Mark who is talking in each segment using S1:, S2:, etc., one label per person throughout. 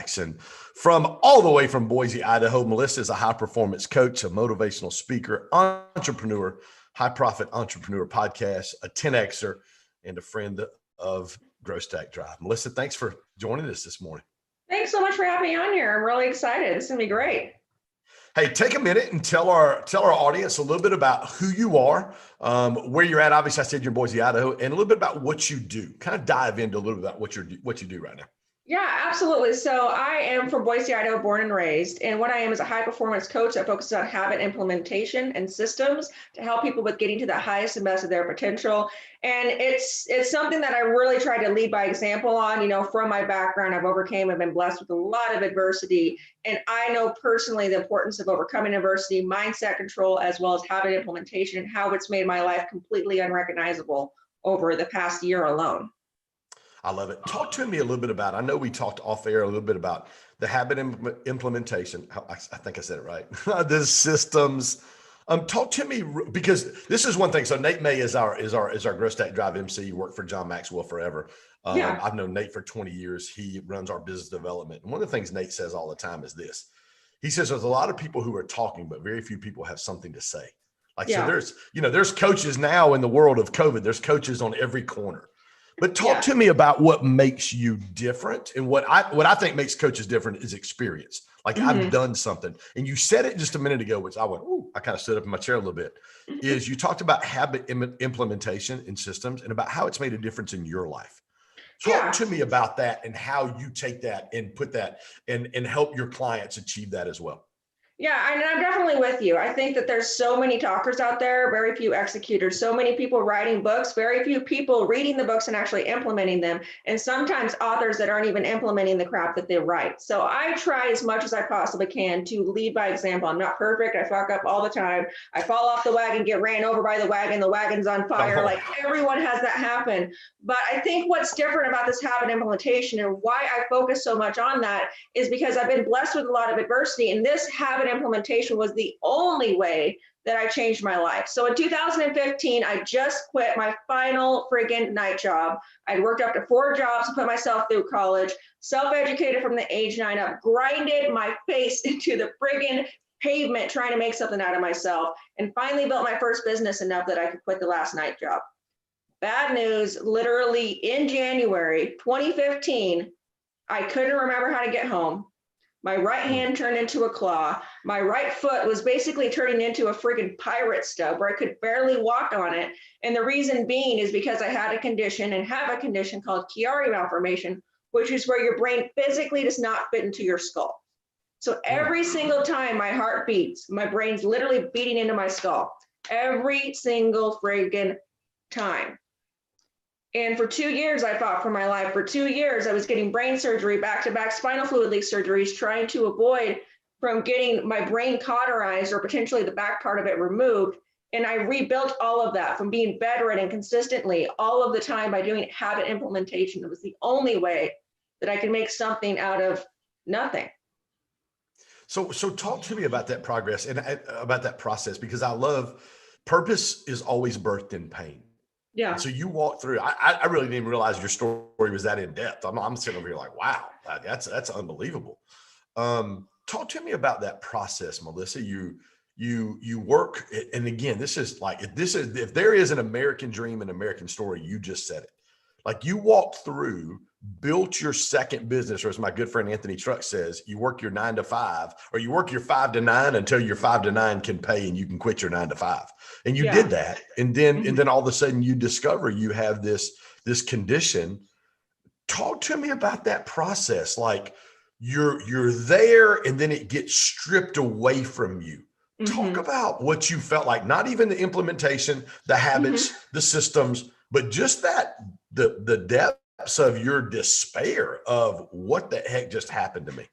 S1: Jackson. From all the way from Boise, Idaho, Melissa is a high-performance coach, a motivational speaker, entrepreneur, high-profit entrepreneur podcast, a 10Xer, and a friend of Growth Stack Drive. Melissa, thanks for joining us this morning.
S2: Thanks so much for having me on here. I'm really excited. This is going to be great.
S1: Hey, take a minute and tell our audience a little bit about who you are, where you're at. Obviously, I said you're in Boise, Idaho, and a little bit about what you do. Kind of dive into a little bit about what you do right now.
S2: Yeah, absolutely. So I am from Boise, Idaho, born and raised. And what I am is a high performance coach that focuses on habit implementation and systems to help people with getting to the highest and best of their potential. And it's something that I really try to lead by example on. You know, from my background, I've been blessed with a lot of adversity. And I know personally the importance of overcoming adversity, mindset control, as well as habit implementation, and how it's made my life completely unrecognizable over the past year alone.
S1: I love it. Talk to me a little bit about, I know we talked off air a little bit about the habit implementation. I think I said it right. The systems. Talk to me, because this is one thing. So Nate May is our Growth Stack Drive MC. Worked for John Maxwell forever. I've known Nate for 20 years. He runs our business development. And one of the things Nate says all the time is this. He says there's a lot of people who are talking, but very few people have something to say. So there's coaches now in the world of COVID. There's coaches on every corner. But talk to me about what makes you different, and what I think makes coaches different is experience. I've done something, and you said it just a minute ago, which I went, ooh, I kind of stood up in my chair a little bit, is you talked about habit implementation in systems and about how it's made a difference in your life. Talk to me about that and how you take that and put that and help your clients achieve that as well.
S2: Yeah, and I'm definitely with you. I think that there's so many talkers out there, very few executors, so many people writing books, very few people reading the books and actually implementing them. And sometimes authors that aren't even implementing the crap that they write. So I try as much as I possibly can to lead by example. I'm not perfect. I fuck up all the time. I fall off the wagon, get ran over by the wagon's on fire. Like everyone has that happen. But I think what's different about this habit implementation and why I focus so much on that is because I've been blessed with a lot of adversity, and this habit implementation was the only way that I changed my life. So in 2015, I just quit my final friggin' night job. I'd worked up to 4 jobs to put myself through college, self-educated from the age 9 up, grinded my face into the friggin' pavement trying to make something out of myself, and finally built my first business enough that I could quit the last night job. Bad news, literally in January 2015, I couldn't remember how to get home. My right hand turned into a claw. My right foot was basically turning into a friggin' pirate stub where I could barely walk on it. And the reason being is because I had a condition and have a condition called Chiari malformation, which is where your brain physically does not fit into your skull. So every single time my heart beats, my brain's literally beating into my skull. Every single friggin' time. And for 2 years, I fought for my life. For 2 years, I was getting brain surgery, back-to-back spinal fluid leak surgeries, trying to avoid from getting my brain cauterized or potentially the back part of it removed. And I rebuilt all of that from being bedridden consistently all of the time by doing habit implementation. It was the only way that I could make something out of nothing.
S1: So talk to me about that progress and about that process, because I love purpose is always birthed in pain.
S2: Yeah.
S1: And so you walk through. I really didn't even realize your story was that in depth. I'm sitting over here like, wow, that's unbelievable. Talk to me about that process, Melissa. You work, and again, this is if there is an American dream, an American story, you just said it. Like you walked through, built your second business, or as my good friend Anthony Truck says, you work your 9 to 5, or you work your 5 to 9 until your 5 to 9 can pay and you can quit your 9 to 5. And you did that. And then all of a sudden you discover you have this condition. Talk to me about that process. Like you're there and then it gets stripped away from you. Talk about what you felt like, not even the implementation, the habits, the systems, but just the depths of your despair of what the heck just happened to me.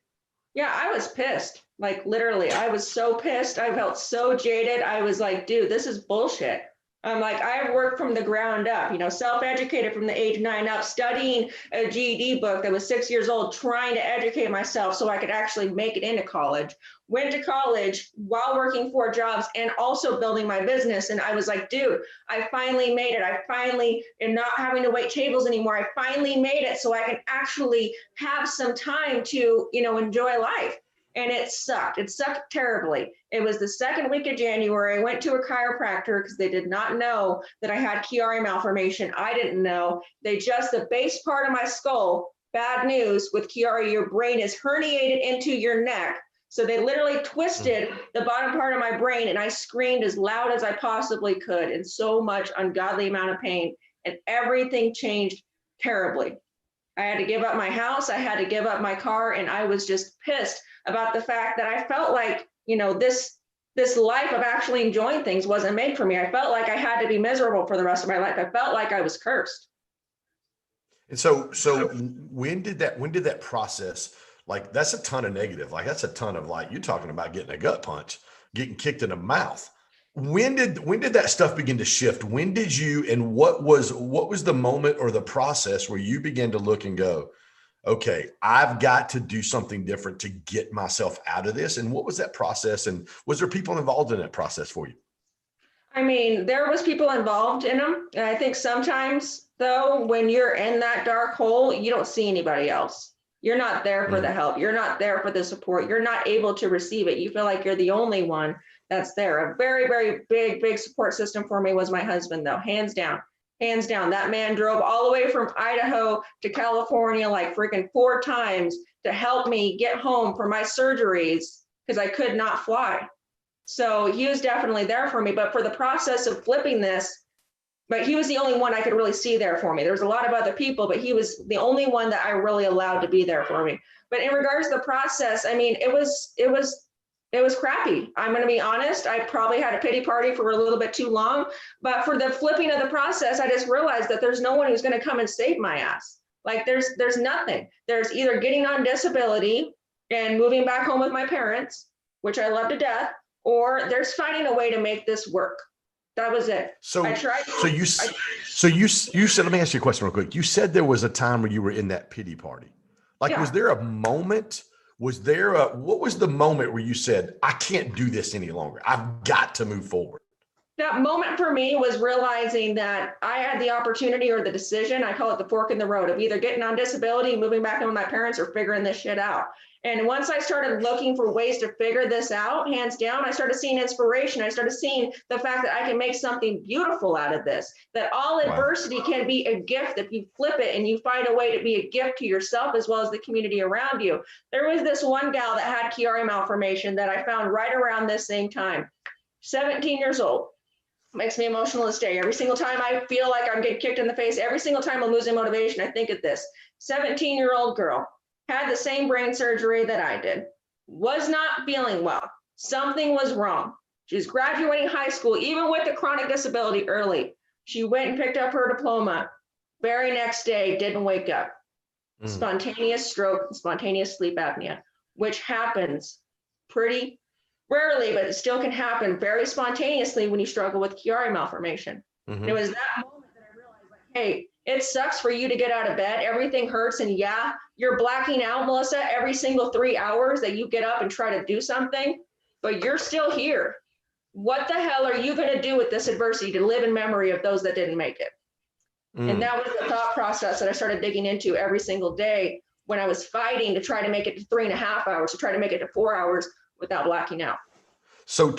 S2: Yeah, I was pissed. Like literally, I was so pissed. I felt so jaded. I was like, dude, this is bullshit. I'm like, I've worked from the ground up, self-educated from the age 9 up, studying a GED book that was 6 years old, trying to educate myself so I could actually make it into college. Went to college while working 4 jobs and also building my business. And I was like, dude, I finally made it. I finally am not having to wait tables anymore. I finally made it so I can actually have some time to, enjoy life. And it sucked. It sucked terribly. It was the second week of January. I went to a chiropractor because they did not know that I had Chiari malformation. I didn't know. The base part of my skull, bad news with Chiari, your brain is herniated into your neck. So they literally twisted the bottom part of my brain, and I screamed as loud as I possibly could in so much ungodly amount of pain. And everything changed terribly. I had to give up my house. I had to give up my car. And I was just pissed about the fact that I felt like, this life of actually enjoying things wasn't made for me. I felt like I had to be miserable for the rest of my life. I felt like I was cursed.
S1: And so when did that process, like that's a ton of negative, like that's a ton of, like, you're talking about getting a gut punch, getting kicked in the mouth. When did that stuff begin to shift? When did you, and what was the moment or the process where you began to look and go, okay, I've got to do something different to get myself out of this? And what was that process? And was there people involved in that process for you?
S2: I mean, there was people involved in them. And I think sometimes, though, when you're in that dark hole, you don't see anybody else. You're not there for the help. You're not there for the support. You're not able to receive it. You feel like you're the only one that's there. A very, very big support system for me was my husband, though, hands down. Hands down. That man drove all the way from Idaho to California like freaking 4 times to help me get home for my surgeries because I could not fly. So he was definitely there for me. But for the process of flipping this, but he was the only one I could really see there for me. There was a lot of other people, but he was the only one that I really allowed to be there for me. But in regards to the process, I mean, it was crappy. I'm going to be honest. I probably had a pity party for a little bit too long, but for the flipping of the process, I just realized that there's no one who's going to come and save my ass. Like there's nothing. There's either getting on disability and moving back home with my parents, which I love to death, or there's finding a way to make this work. That was it.
S1: So,
S2: I tried.
S1: you said, let me ask you a question real quick. You said there was a time where you were in that pity party. Like,
S2: Yeah.
S1: Was there a moment? What was the moment where you said, I can't do this any longer. I've got to move forward?
S2: That moment for me was realizing that I had the opportunity or the decision, I call it the fork in the road, of either getting on disability, moving back in with my parents, or figuring this shit out. And once I started looking for ways to figure this out, hands down, I started seeing inspiration. I started seeing the fact that I can make something beautiful out of this, that all adversity can be a gift if you flip it and you find a way to be a gift to yourself as well as the community around you. There was this one gal that had Chiari malformation that I found right around this same time, 17 years old. Makes me emotional this day. Every single time I feel like I'm getting kicked in the face, every single time I'm losing motivation, I think of this 17-year-old girl, had the same brain surgery that I did, was not feeling well. Something was wrong. She was graduating high school, even with the chronic disability early. She went and picked up her diploma. Very next day, didn't wake up. Spontaneous stroke, spontaneous sleep apnea, which happens pretty rarely, but it still can happen very spontaneously when you struggle with Chiari malformation. And it was that moment that I realized, like, hey, it sucks for you to get out of bed. Everything hurts. And yeah, you're blacking out, Melissa, every single 3 hours that you get up and try to do something, but you're still here. What the hell are you going to do with this adversity to live in memory of those that didn't make it? And that was the thought process that I started digging into every single day when I was fighting to try to make it to 3.5 hours, to try to make it to 4 hours without blacking out.
S1: So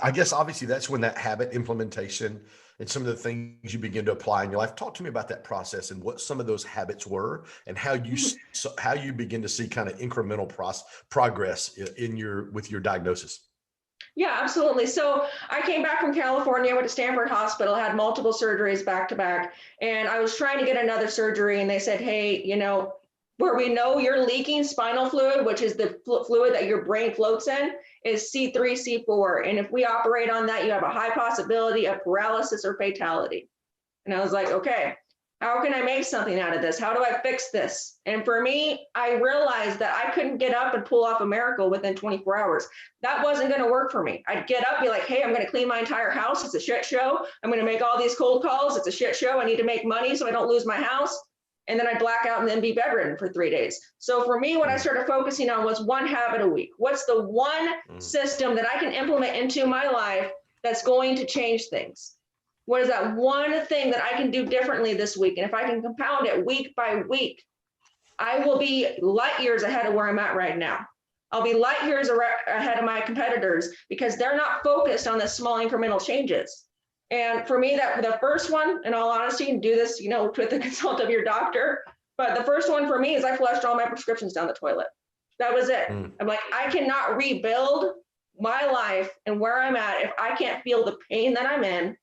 S1: I guess obviously that's when that habit implementation and some of the things you begin to apply in your life. Talk to me about that process and what some of those habits were and how you begin to see kind of incremental progress with your diagnosis.
S2: Yeah, absolutely. So I came back from California, went to Stanford Hospital, had multiple surgeries back to back, and I was trying to get another surgery, and they said, hey, where we know you're leaking spinal fluid, which is the fluid that your brain floats in, is C3, C4. And if we operate on that, you have a high possibility of paralysis or fatality. And I was like, okay. How can I make something out of this? How do I fix this? And for me, I realized that I couldn't get up and pull off a miracle within 24 hours. That wasn't going to work for me. I'd get up, be like, hey, I'm going to clean my entire house. It's a shit show. I'm going to make all these cold calls. It's a shit show. I need to make money so I don't lose my house. And then I'd black out and then be bedridden for 3 days. So for me, what I started focusing on was one habit a week. What's the one system that I can implement into my life that's going to change things? What is that one thing that I can do differently this week? And if I can compound it week by week, I will be light years ahead of where I'm at right now. I'll be light years ahead of my competitors because they're not focused on the small incremental changes. And for me, that the first one, in all honesty, and do this, with the consult of your doctor, but the first one for me is I flushed all my prescriptions down the toilet. That was it. I'm like, I cannot rebuild my life and where I'm at if I can't feel the pain that I'm in,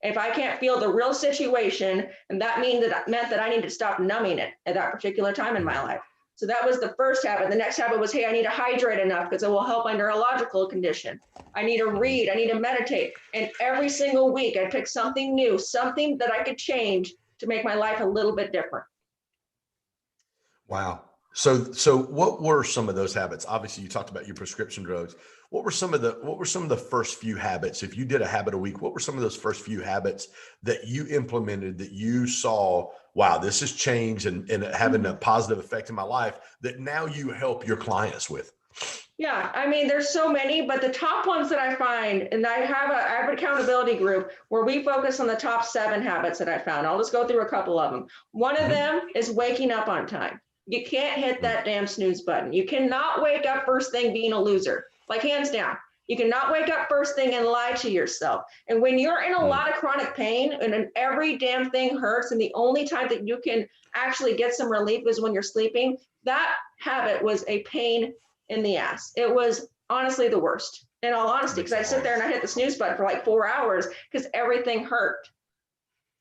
S2: if I can't feel the real situation. And that meant that I need to stop numbing it at that particular time in my life. So that was the first habit. The next habit was, hey, I need to hydrate enough because it will help my neurological condition. I need to read, I need to meditate. And every single week I pick something new, something that I could change to make my life a little bit different.
S1: Wow. So what were some of those habits? Obviously you talked about your prescription drugs. What were some of the first few habits? If you did a habit a week, what were some of those first few habits that you implemented that you saw, wow, this has changed and having a positive effect in my life that now you help your clients with?
S2: Yeah, I mean, there's so many, but the top ones that I find, and I have an accountability group where we focus on the top 7 habits that I found. I'll just go through a couple of them. One of them is waking up on time. You can't hit that damn snooze button. You cannot wake up first thing being a loser, like hands down. You cannot wake up first thing and lie to yourself. And when you're in a lot of chronic pain and every damn thing hurts, and the only time that you can actually get some relief is when you're sleeping, that habit was a pain in the ass. It was honestly the worst, in all honesty, because I sit there and I hit the snooze button for like 4 hours because everything hurt.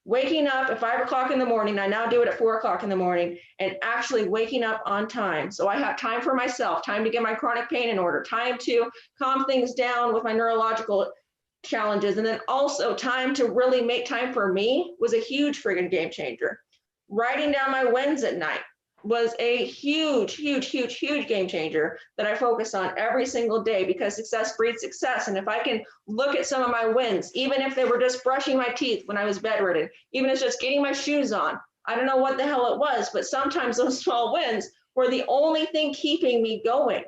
S2: Waking up at 5 o'clock in the morning, I now do it at 4 o'clock in the morning, and actually waking up on time. So I have time for myself, time to get my chronic pain in order, time to calm things down with my neurological challenges, and then also time to really make time for me was a huge friggin' game changer. Writing down my wins at night was a huge game changer that I focus on every single day, because success breeds success. And if I can look at some of my wins, even if they were just brushing my teeth when I was bedridden, even if it's just getting my shoes on, I don't know what the hell it was, but sometimes those small wins were the only thing keeping me going.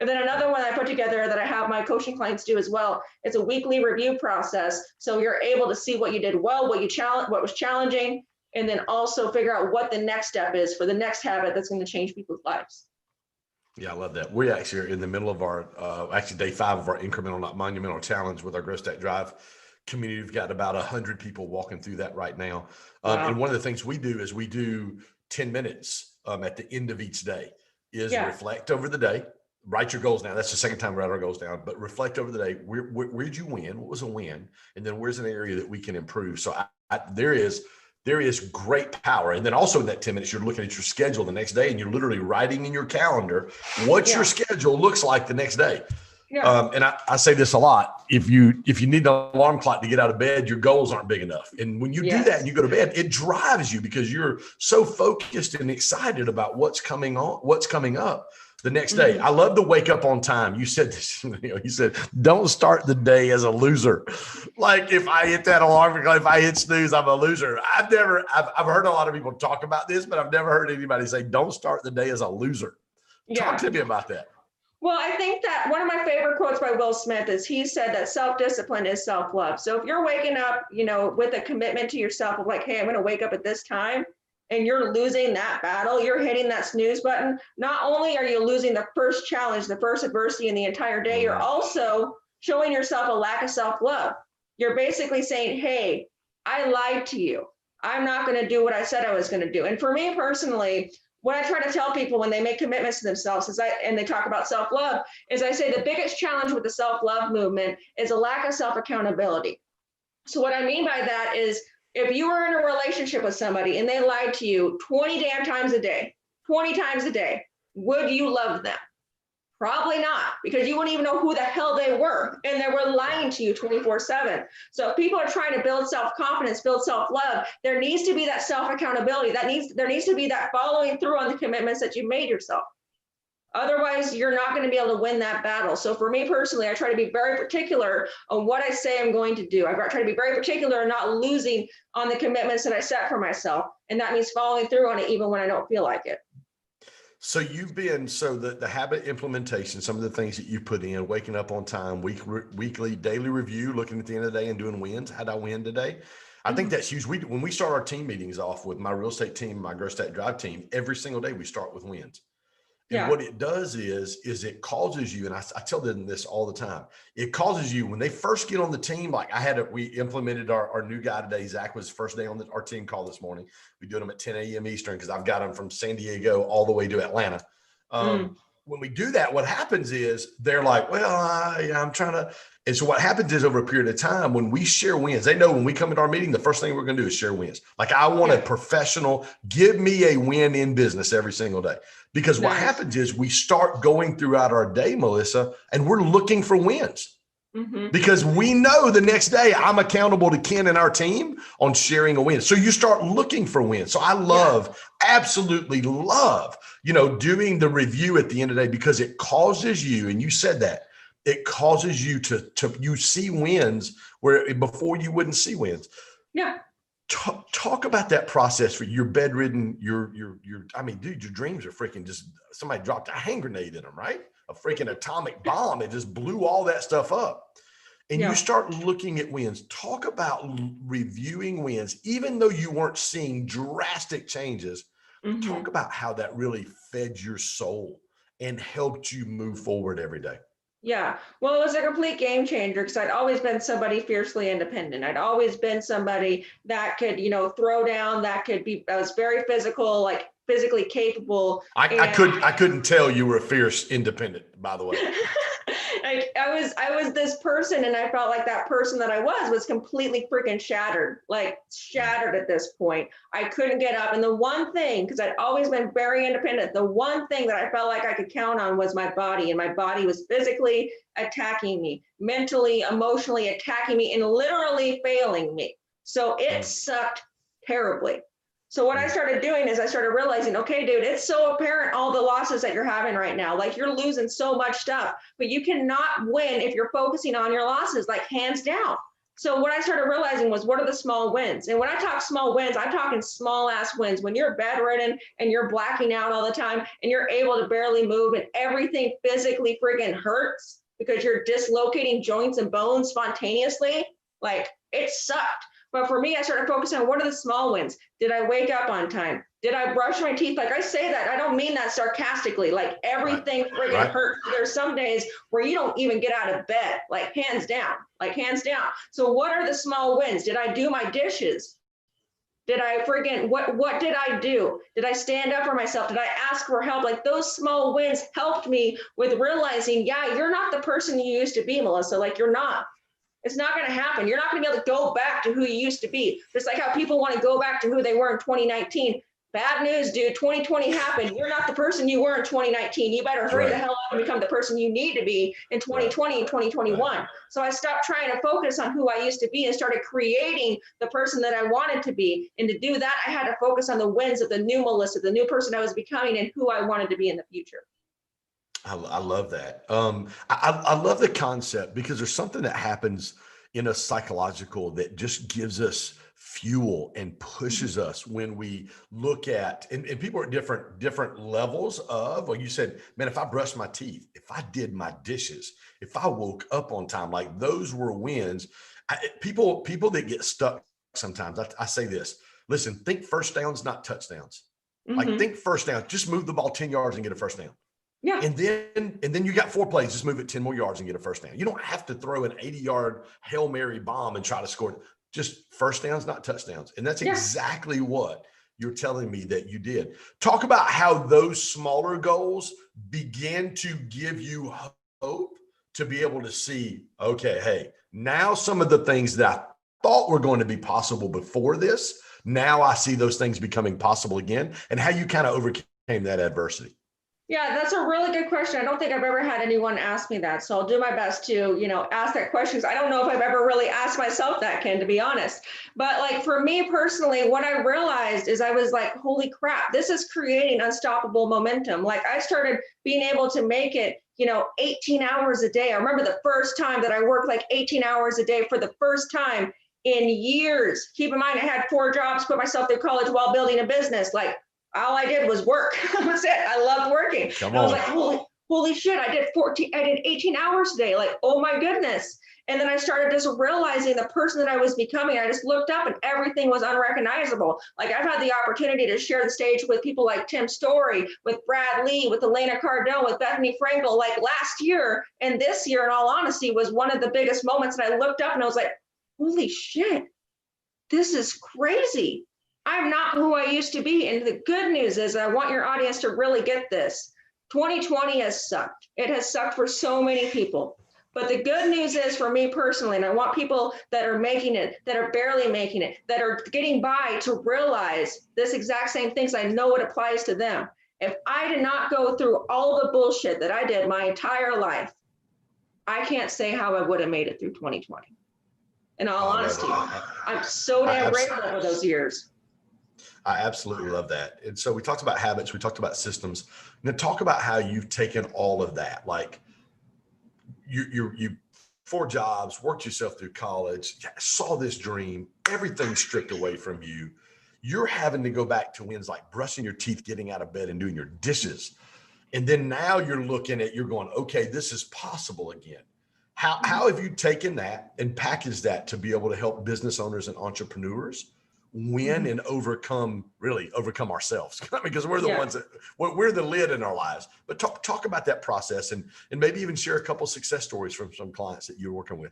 S2: And then another one I put together that I have my coaching clients do as well. It's a weekly review process. So you're able to see what you did well, what was challenging, and then also figure out what the next step is for the next habit that's going to change people's lives.
S1: Yeah, I love that. We actually are in the middle of our, actually day 5 of our incremental, not monumental challenge with our Grow Stack Drive community. We've got about 100 people walking through that right now.
S2: Wow.
S1: And one of the things we do is we do 10 minutes at the end of each day is reflect over the day, write your goals down. That's the second time we write our goals down, but reflect over the day. Where'd you win? What was a win? And then where's an area that we can improve? So there is great power. And then also in that 10 minutes, you're looking at your schedule the next day and you're literally writing in your calendar what your schedule looks like the next day. Yeah. And I say this a lot. If you need an alarm clock to get out of bed, your goals aren't big enough. And when you do that and you go to bed, it drives you because you're so focused and excited about what's coming up the next day. I love to wake up on time. You said this, you said, don't start the day as a loser. Like if I hit that alarm, if I hit snooze, I'm a loser. I've heard a lot of people talk about this, but I've never heard anybody say, don't start the day as a loser. Talk to me about that.
S2: Well, I think that one of my favorite quotes by Will Smith is he said that self-discipline is self-love. So if you're waking up, with a commitment to yourself of like, hey, I'm going to wake up at this time, and you're losing that battle, you're hitting that snooze button, not only are you losing the first challenge, the first adversity in the entire day, you're also showing yourself a lack of self-love. You're basically saying, hey, I lied to you. I'm not going to do what I said I was going to do. And for me personally, what I try to tell people when they make commitments to themselves and they talk about self-love is I say the biggest challenge with the self-love movement is a lack of self-accountability. So what I mean by that is if you were in a relationship with somebody and they lied to you 20 damn times a day, 20 times a day, would you love them? Probably not, because you wouldn't even know who the hell they were. And they were lying to you 24/7. So if people are trying to build self-confidence, build self-love, there needs to be that self-accountability. There needs to be that following through on the commitments that you made yourself. Otherwise, you're not going to be able to win that battle. So for me personally, I try to be very particular on what I say I'm going to do. I try to be very particular and not losing on the commitments that I set for myself. And that means following through on it even when I don't feel like it.
S1: So the habit implementation, some of the things that you put in, waking up on time, weekly, daily review, looking at the end of the day and doing wins. How'd I win today? I think that's huge. When we start our team meetings off with my real estate team, my Grow Stat Drive team, every single day we start with wins. And what it does is it causes you, and I tell them this all the time, it causes you when they first get on the team, like we implemented our new guy today. Zach was first day on our team call this morning. We do them at 10 a.m. Eastern because I've got them from San Diego all the way to Atlanta. When we do that, what happens is they're like, well, I'm trying to. And so what happens is over a period of time, when we share wins, they know when we come into our meeting, the first thing we're going to do is share wins. Like I want a professional, give me a win in business every single day. Because what happens is we start going throughout our day, Melissa, and we're looking for wins. Because we know the next day I'm accountable to Ken and our team on sharing a win. So you start looking for wins. So I absolutely love, doing the review at the end of the day because it causes you, and you said that, it causes you to you see wins where before you wouldn't see wins.
S2: Yeah.
S1: Talk about that process for your bedridden, I mean, dude, your dreams are freaking just, somebody dropped a hand grenade in them, right? A freaking atomic bomb. It just blew all that stuff up. And you start looking at wins. Talk about reviewing wins, even though you weren't seeing drastic changes. Talk about how that really fed your soul and helped you move forward every day.
S2: Yeah, well, it was a complete game changer because I'd always been somebody fiercely independent. I'd always been somebody that could, throw down, that was very physical, like physically capable.
S1: I couldn't tell you were a fierce independent, by the way.
S2: I was this person, and I felt like that person that I was completely freaking shattered at this point. I couldn't get up. And the one thing, because I'd always been very independent, the one thing that I felt like I could count on was my body. And my body was physically attacking me, mentally, emotionally attacking me, and literally failing me. So it sucked terribly. So what I started doing is I started realizing, okay, dude, it's so apparent all the losses that you're having right now. Like you're losing so much stuff, but you cannot win if you're focusing on your losses, like hands down. So what I started realizing was, what are the small wins? And when I talk small wins, I'm talking small ass wins. When you're bedridden and you're blacking out all the time and you're able to barely move and everything physically friggin' hurts because you're dislocating joints and bones spontaneously, like it sucked. But for me, I started focusing on what are the small wins? Did I wake up on time? Did I brush my teeth? Like I say that, I don't mean that sarcastically, like everything friggin' hurts. There's some days where you don't even get out of bed, like hands down. So what are the small wins? Did I do my dishes? Did I what did I do? Did I stand up for myself? Did I ask for help? Like those small wins helped me with realizing, yeah, you're not the person you used to be, Melissa. Like you're not. It's not going to happen. You're not going to be able to go back to who you used to be. Just like how people want to go back to who they were in 2019. Bad news, dude. 2020 happened. You're not the person you were in 2019. You better hurry the hell up and become the person you need to be in 2020 and 2021. So I stopped trying to focus on who I used to be and started creating the person that I wanted to be. And to do that, I had to focus on the wins of the new Melissa, the new person I was becoming, and who I wanted to be in the future.
S1: I love that. I love the concept because there's something that happens in a psychological that just gives us fuel and pushes us when we look at, and people are at different levels of, well, you said, man, if I brushed my teeth, if I did my dishes, if I woke up on time, like those were wins. People that get stuck sometimes, I say this, listen, think first downs, not touchdowns. Like think first down, just move the ball 10 yards and get a first down.
S2: Yeah.
S1: And then you got 4 plays, just move it 10 more yards and get a first down. You don't have to throw an 80-yard Hail Mary bomb and try to score. Just first downs, not touchdowns. And that's exactly what you're telling me that you did. Talk about how those smaller goals began to give you hope to be able to see, okay, hey, now some of the things that I thought were going to be possible before this, now I see those things becoming possible again, and how you kind of overcame that adversity.
S2: Yeah, that's a really good question. I don't think I've ever had anyone ask me that. So I'll do my best to, ask that question. 'Cause I don't know if I've ever really asked myself that, Ken, to be honest. But like for me personally, what I realized is I was like, holy crap, this is creating unstoppable momentum. Like I started being able to make it, 18 hours a day. I remember the first time that I worked like 18 hours a day for the first time in years. Keep in mind, I had 4 jobs, put myself through college while building a business. Like all I did was work. That was it. I loved working.
S1: Come
S2: And I was
S1: on.
S2: like, holy shit, I did 18 hours today. Like, oh my goodness. And then I started just realizing the person that I was becoming. I just looked up and everything was unrecognizable. Like I've had the opportunity to share the stage with people like Tim Story, with Brad Lee, with Elena Cardone, with Bethany Frankel, like last year and this year, in all honesty, was one of the biggest moments. And I looked up and I was like, holy shit, this is crazy. I'm not who I used to be. And the good news is, I want your audience to really get this. 2020 has sucked. It has sucked for so many people. But the good news is for me personally, and I want people that are making it, that are barely making it, that are getting by to realize this exact same things. I know it applies to them. If I did not go through all the bullshit that I did my entire life, I can't say how I would have made it through 2020. In all
S1: I love
S2: honesty,
S1: it.
S2: I'm so
S1: I,
S2: damn
S1: abs-
S2: grateful for those years.
S1: I absolutely love that. And so we talked about habits, we talked about systems. Now talk about how you've taken all of that. Like you 4 jobs, worked yourself through college, saw this dream, everything stripped away from you. You're having to go back to wins like brushing your teeth, getting out of bed, and doing your dishes. And then now you're going, okay, this is possible again. How have you taken that and packaged that to be able to help business owners and entrepreneurs win and really overcome ourselves? Because we're the
S2: Yeah.
S1: ones that we're the lid in our lives. But talk about that process and maybe even share a couple success stories from some clients that you're working with.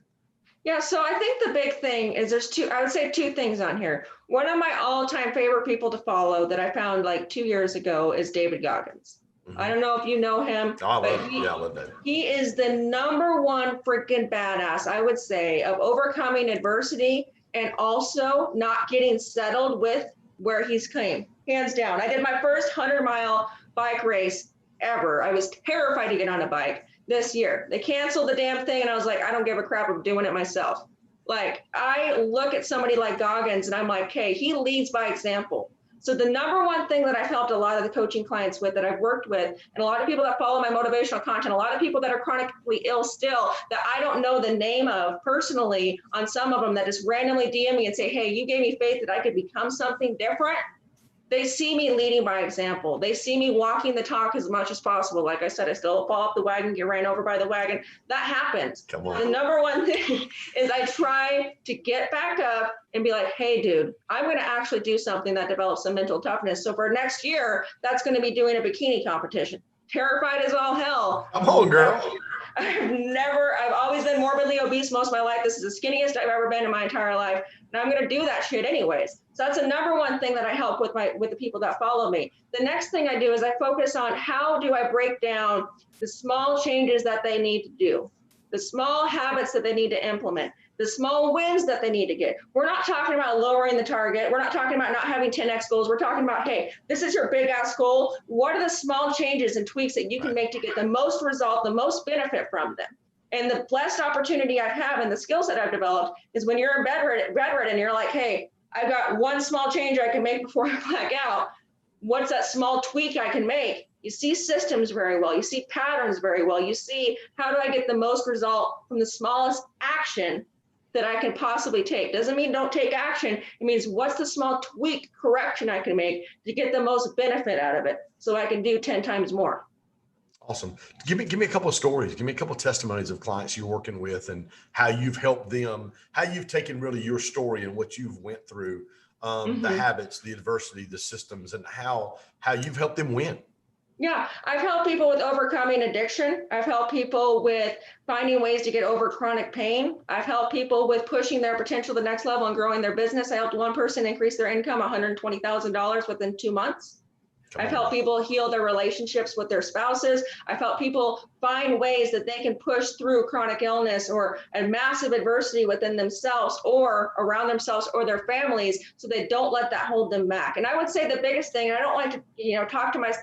S2: Yeah, so I think the big thing is I would say 2 things on here. One of my all-time favorite people to follow that I found like 2 years ago is David Goggins. I
S1: Mm-hmm.
S2: don't know if you know him,
S1: Oh,
S2: but
S1: I love that.
S2: he is the number one freaking badass, I would say, of overcoming adversity and also not getting settled with where he's came. Hands down. I did my first 100-mile bike race ever. I was terrified to get on a bike this year. They canceled the damn thing, and I was like, I don't give a crap. I'm doing it myself. Like, I look at somebody like Goggins, and I'm like, hey, he leads by example. So the number one thing that I've helped a lot of the coaching clients with that I've worked with, and a lot of people that follow my motivational content, a lot of people that are chronically ill still that I don't know the name of personally on some of them, that just randomly DM me and say, hey, you gave me faith that I could become something different. They see me leading by example. They see me walking the talk as much as possible. Like I said, I still fall off the wagon, get ran over by the wagon. That happens.
S1: Come on.
S2: The number one thing is I try to get back up and be like, hey, dude, I'm going to actually do something that develops some mental toughness. So for next year, that's going to be doing a bikini competition. Terrified as all hell.
S1: Come on, girl.
S2: I've always been morbidly obese most of my life. This is the skinniest I've ever been in my entire life. And I'm going to do that shit anyways. So that's the number one thing that I help with the people that follow me. The next thing I do is I focus on how do I break down the small changes that they need to do, the small habits that they need to implement, the small wins that they need to get. We're not talking about lowering the target. We're not talking about not having 10x goals. We're talking about, hey, this is your big ass goal. What are the small changes and tweaks that you can make to get the most result, the most benefit from them? And the blessed opportunity I have and the skills that I've developed is when you're in bedridden, you're like, hey, I've got one small change I can make before I black out. What's that small tweak I can make? You see systems very well. You see patterns very well. You see, how do I get the most result from the smallest action that I can possibly take? Doesn't mean don't take action. It means what's the small tweak correction I can make to get the most benefit out of it so I can do 10 times more.
S1: Awesome. Give me a couple of stories. Give me a couple of testimonies of clients you're working with and how you've helped them, how you've taken really your story and what you've went through, the habits, the adversity, the systems, and how you've helped them win.
S2: Yeah, I've helped people with overcoming addiction. I've helped people with finding ways to get over chronic pain. I've helped people with pushing their potential to the next level and growing their business. I helped one person increase their income $120,000 within 2 months. I've helped people heal their relationships with their spouses. I've helped people find ways that they can push through chronic illness or a massive adversity within themselves or around themselves or their families, so they don't let that hold them back. And I would say the biggest thing, and I don't like to,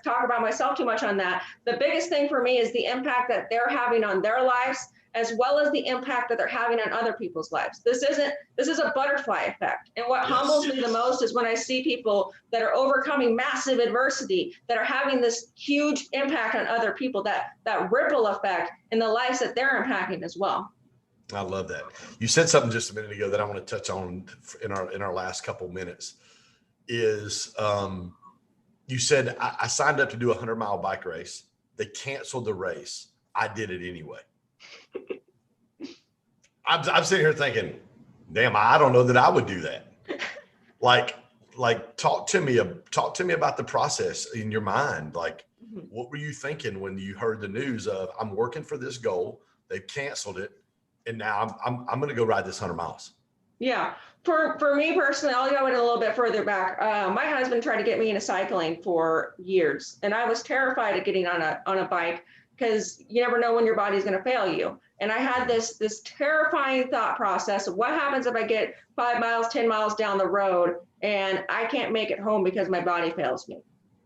S2: talk about myself too much on that. The biggest thing for me is the impact that they're having on their lives, as well as the impact that they're having on other people's lives. This is a butterfly effect. And what humbles me the most is when I see people that are overcoming massive adversity, that are having this huge impact on other people, that ripple effect in the lives that they're impacting as well.
S1: I love that. You said something just a minute ago that I want to touch on in our last couple minutes is you said, I signed up to do a 100-mile bike race. They canceled the race. I did it anyway. I'm sitting here thinking, damn, I don't know that I would do that. Like talk to me about the process in your mind. Like, what were you thinking when you heard the news of, I'm working for this goal, they've canceled it, and now I'm going to go ride this 100 miles?
S2: Yeah. For me personally, I'll go in a little bit further back. My husband tried to get me into cycling for years, and I was terrified of getting on a bike because you never know when your body's going to fail you. And I had this terrifying thought process of what happens if I get 5 miles, 10 miles down the road and I can't make it home because my body fails me.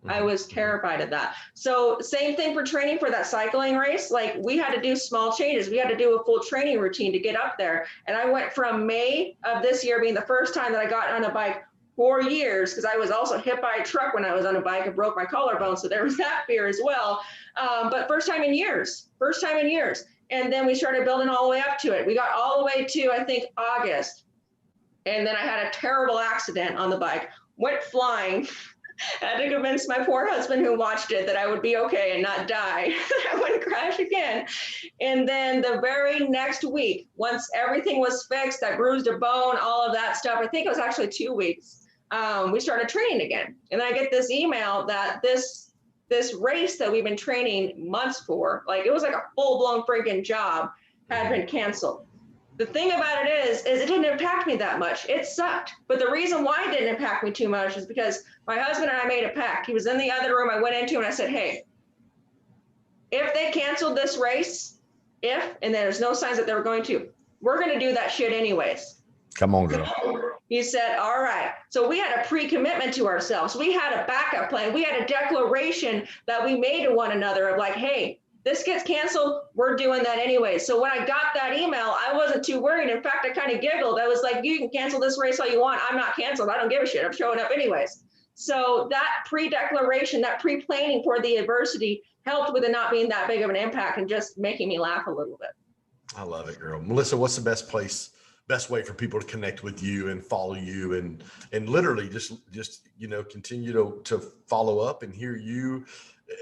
S2: I was terrified of that. So same thing for training for that cycling race. Like, we had to do small changes. We had to do a full training routine to get up there. And I went from May of this year being the first time that I got on a bike 4 years, because I was also hit by a truck when I was on a bike and broke my collarbone. So there was that fear as well. But first time in years. And then we started building all the way up to it. We got all the way to, I think, August. And then I had a terrible accident on the bike, went flying. I had to convince my poor husband who watched it that I would be okay and not die. I wouldn't crash again. And then the very next week, once everything was fixed, I bruised a bone, all of that stuff, I think it was actually 2 weeks, we started training again. And then I get this email that this race that we've been training months for, like, it was like a full-blown freaking job, had been canceled. The thing about it is it didn't impact me that much. It sucked. But the reason why it didn't impact me too much is because my husband and I made a pact. He was in the other room I went into, and I said, hey, if they canceled this race, and there's no signs that they were going to, we're going to do that shit anyways.
S1: Come on, girl.
S2: He said, all right. So we had a pre-commitment to ourselves. We had a backup plan. We had a declaration that we made to one another of like, hey, this gets canceled, we're doing that anyway. So when I got that email, I wasn't too worried. In fact, I kind of giggled. I was like, you can cancel this race all you want. I'm not canceled. I don't give a shit. I'm showing up anyways. So that pre-declaration, that pre-planning for the adversity helped with it not being that big of an impact and just making me laugh a little bit.
S1: I love it, girl. Melissa, what's the best way for people to connect with you and follow you and literally just continue to follow up and hear you?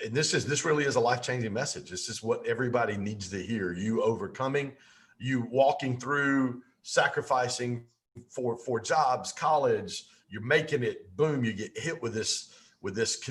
S1: And this really is a life-changing message. This is what everybody needs to hear. You overcoming, you walking through, sacrificing for jobs, college, you're making it, boom, you get hit with this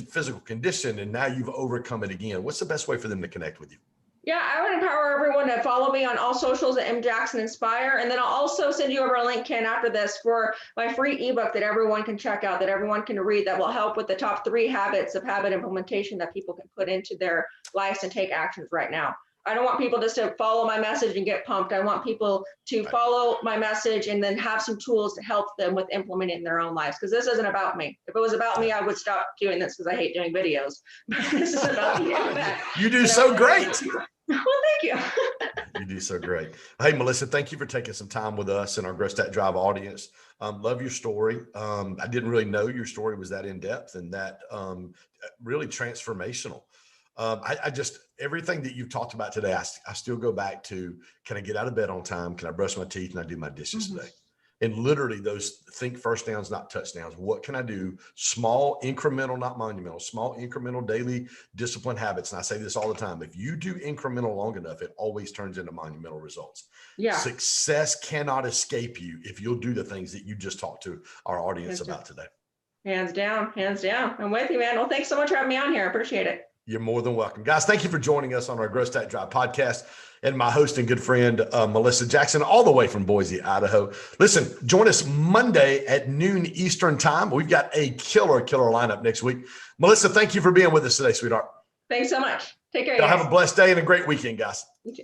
S1: physical condition, and now you've overcome it again. What's the best way for them to connect with you?
S2: Yeah, I would empower everyone to follow me on all socials at mjacksoninspire. And then I'll also send you over a link, Ken, after this for my free ebook that everyone can check out, that everyone can read, that will help with the top 3 habits of habit implementation that people can put into their lives and take actions right now. I don't want people just to follow my message and get pumped. I want people to follow my message and then have some tools to help them with implementing in their own lives. Because this isn't about me. If it was about me, I would stop doing this because I hate doing videos. But this is about the impact.
S1: You do so great.
S2: Well, thank you.
S1: You do so great. Hey, Melissa, thank you for taking some time with us and our Grow Stat Drive audience. Love your story. I didn't really know your story was that in depth and that really transformational. Everything that you've talked about today, I still go back to, can I get out of bed on time? Can I brush my teeth and I do my dishes today? And literally those think first downs, not touchdowns. What can I do? Small, incremental, not monumental, small, incremental daily discipline habits. And I say this all the time. If you do incremental long enough, it always turns into monumental results. Yeah. Success cannot escape you if you'll do the things that you just talked to our audience about today.
S2: Hands down, hands down. I'm with you, man. Well, thanks so much for having me on here. I appreciate it.
S1: You're more than welcome. Guys, thank you for joining us on our Grow Stack Drive podcast, and my host and good friend, Melissa Jackson, all the way from Boise, Idaho. Listen, join us Monday at noon Eastern time. We've got a killer lineup next week. Melissa, thank you for being with us today, sweetheart.
S2: Thanks so much. Take care.
S1: Y'all have a blessed day and a great weekend, guys.
S2: You too.